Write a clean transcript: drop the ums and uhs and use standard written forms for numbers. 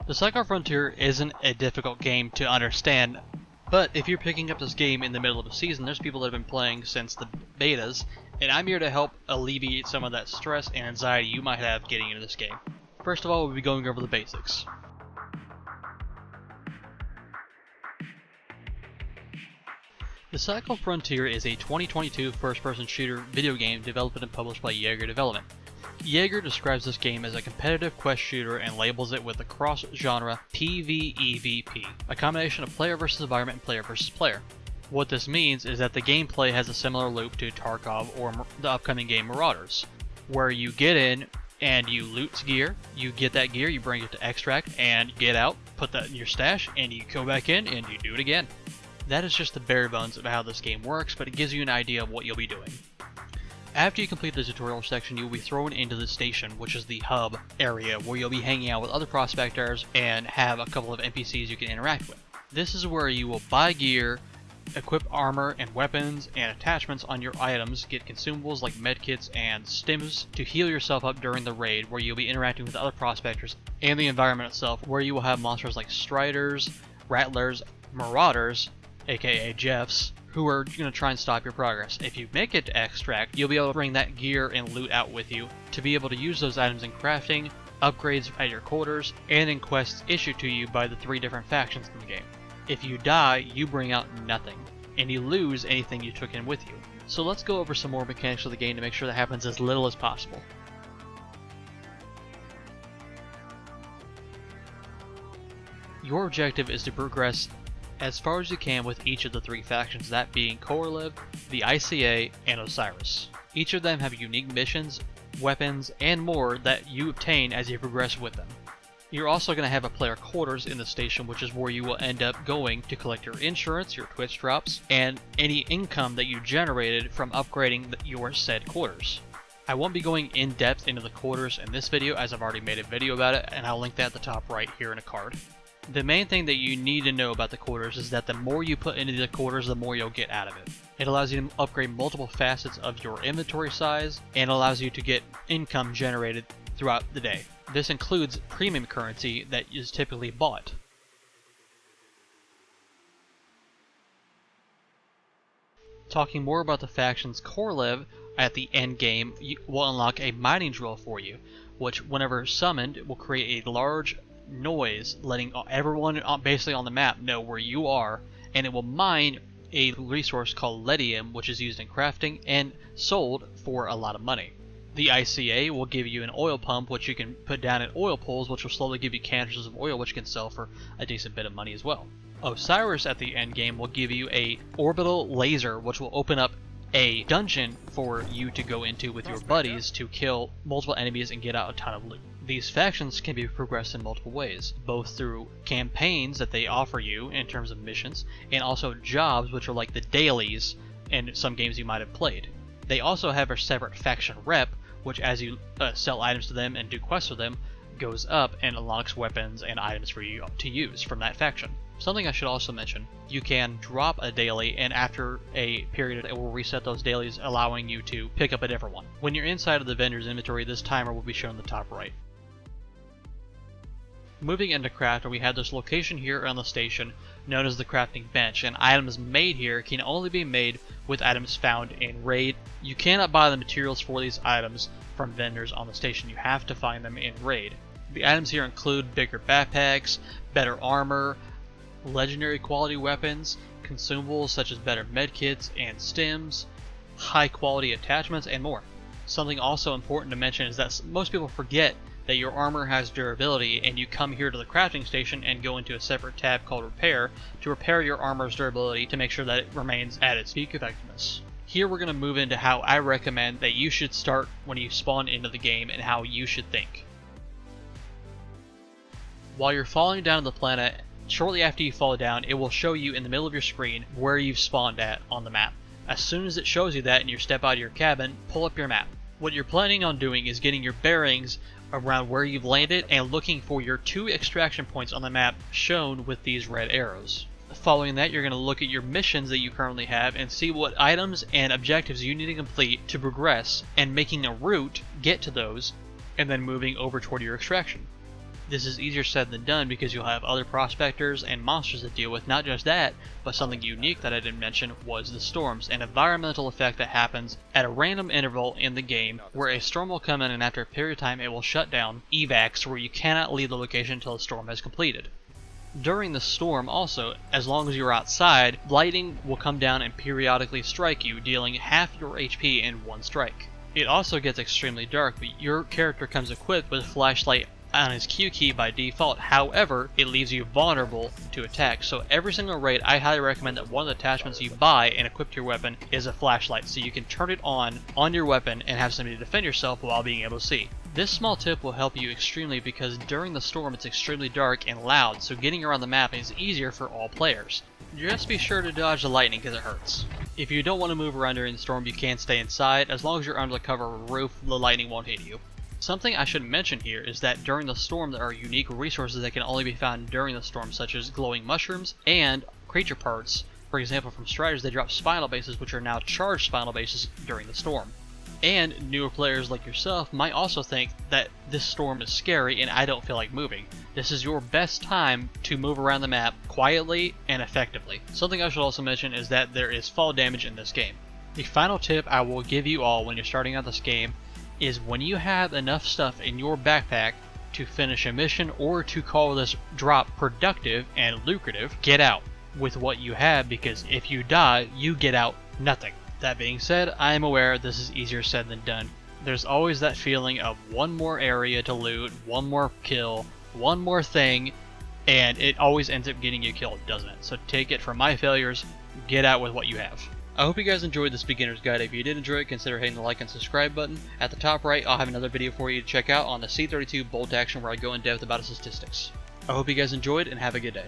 The Cycle Frontier isn't a difficult game to understand, but if you're picking up this game in the middle of the season, there's people that have been playing since the betas, and I'm here to help alleviate some of that stress and anxiety you might have getting into this game. First of all, we'll be going over the basics. The Cycle Frontier is a 2022 first-person shooter video game developed and published by Yager Development. Yager describes this game as a competitive quest shooter and labels it with the cross-genre PvEvP, a combination of player versus environment and player versus player. What this means is that the gameplay has a similar loop to Tarkov or the upcoming game Marauders, where you get in and you loot gear, you get that gear, you bring it to extract, and you get out, put that in your stash, and you go back in and you do it again. That is just the bare bones of how this game works, but it gives you an idea of what you'll be doing. After you complete the tutorial section, you will be thrown into the station, which is the hub area where you'll be hanging out with other prospectors and have a couple of NPCs you can interact with. This is where you will buy gear, equip armor and weapons and attachments on your items, get consumables like medkits and stims to heal yourself up during the raid, where you'll be interacting with other prospectors, and the environment itself, where you will have monsters like Striders, Rattlers, Marauders, aka Jeffs, who are going to try and stop your progress. If you make it to extract, you'll be able to bring that gear and loot out with you to be able to use those items in crafting, upgrades at your quarters, and in quests issued to you by the 3 different factions in the game. If you die, you bring out nothing, and you lose anything you took in with you. So let's go over some more mechanics of the game to make sure that happens as little as possible. Your objective is to progress as far as you can with each of the 3 factions, that being Korolev, the ICA, and Osiris. Each of them have unique missions, weapons, and more that you obtain as you progress with them. You're also going to have a player quarters in the station, which is where you will end up going to collect your insurance, your Twitch drops, and any income that you generated from upgrading your said quarters. I won't be going in depth into the quarters in this video, as I've already made a video about it, and I'll link that at the top right here in a card. The main thing that you need to know about the quarters is that the more you put into the quarters, the more you'll get out of it. It allows you to upgrade multiple facets of your inventory size, and allows you to get income generated throughout the day. This includes premium currency that is typically bought. Talking more about the factions, Korolev at the end game will unlock a mining drill for you, which whenever summoned will create a large noise letting everyone basically on the map know where you are, and it will mine a resource called Ledium, which is used in crafting and sold for a lot of money. The ICA will give you an oil pump, which you can put down in oil pools, which will slowly give you canisters of oil, which you can sell for a decent bit of money as well. Osiris at the end game will give you a orbital laser, which will open up a dungeon for you to go into with your buddies to kill multiple enemies and get out a ton of loot. These factions can be progressed in multiple ways, both through campaigns that they offer you in terms of missions, and also jobs, which are like the dailies in some games you might have played. They also have a separate faction rep, which as you sell items to them and do quests with them, goes up and unlocks weapons and items for you to use from that faction. Something I should also mention, you can drop a daily, and after a period it will reset those dailies, allowing you to pick up a different one. When you're inside of the vendor's inventory, this timer will be shown in the top right. Moving into crafting, we have this location here on the station known as the crafting bench, and items made here can only be made with items found in raid. You cannot buy the materials for these items from vendors on the station, you have to find them in raid. The items here include bigger backpacks, better armor, legendary quality weapons, consumables such as better medkits and stims, high quality attachments, and more. Something also important to mention is that most people forget that your armor has durability, and you come here to the crafting station and go into a separate tab called Repair to repair your armor's durability to make sure that it remains at its peak effectiveness. Here we're going to move into how I recommend that you should start when you spawn into the game and how you should think. While you're falling down to the planet, shortly after you fall down, it will show you in the middle of your screen where you've spawned at on the map. As soon as it shows you that and you step out of your cabin, pull up your map. What you're planning on doing is getting your bearings around where you've landed and looking for your 2 extraction points on the map shown with these red arrows. Following that, you're going to look at your missions that you currently have and see what items and objectives you need to complete to progress, and making a route get to those, and then moving over toward your extraction. This is easier said than done because you'll have other prospectors and monsters to deal with. Not just that, but something unique that I didn't mention was the storms, an environmental effect that happens at a random interval in the game where a storm will come in and after a period of time it will shut down evacs where you cannot leave the location until the storm has completed. During the storm also, as long as you're outside, lightning will come down and periodically strike you, dealing half your HP in one strike. It also gets extremely dark, but your character comes equipped with a flashlight on his Q key by default. However, it leaves you vulnerable to attack. So every single raid, I highly recommend that one of the attachments you buy and equip to your weapon is a flashlight, so you can turn it on your weapon and have somebody to defend yourself while being able to see. This small tip will help you extremely because during the storm it's extremely dark and loud, so getting around the map is easier for all players. Just be sure to dodge the lightning because it hurts. If you don't want to move around during the storm, you can stay inside. As long as you're under the cover of a roof, the lightning won't hit you. Something I should mention here is that during the storm there are unique resources that can only be found during the storm, such as glowing mushrooms and creature parts. For example, from Striders they drop spinal bases, which are now charged spinal bases during the storm. And newer players like yourself might also think that this storm is scary and I don't feel like moving. This is your best time to move around the map quietly and effectively. Something I should also mention is that there is fall damage in this game. The final tip I will give you all when you're starting out this game is when you have enough stuff in your backpack to finish a mission or to call this drop productive and lucrative, get out with what you have, because if you die, you get out nothing. That being said, I am aware this is easier said than done. There's always that feeling of one more area to loot, one more kill, one more thing, and it always ends up getting you killed, doesn't it? So take it from my failures, get out with what you have. I hope you guys enjoyed this beginner's guide. If you did enjoy it, consider hitting the like and subscribe button. At the top right, I'll have another video for you to check out on the C32 bolt action where I go in depth about its statistics. I hope you guys enjoyed and have a good day.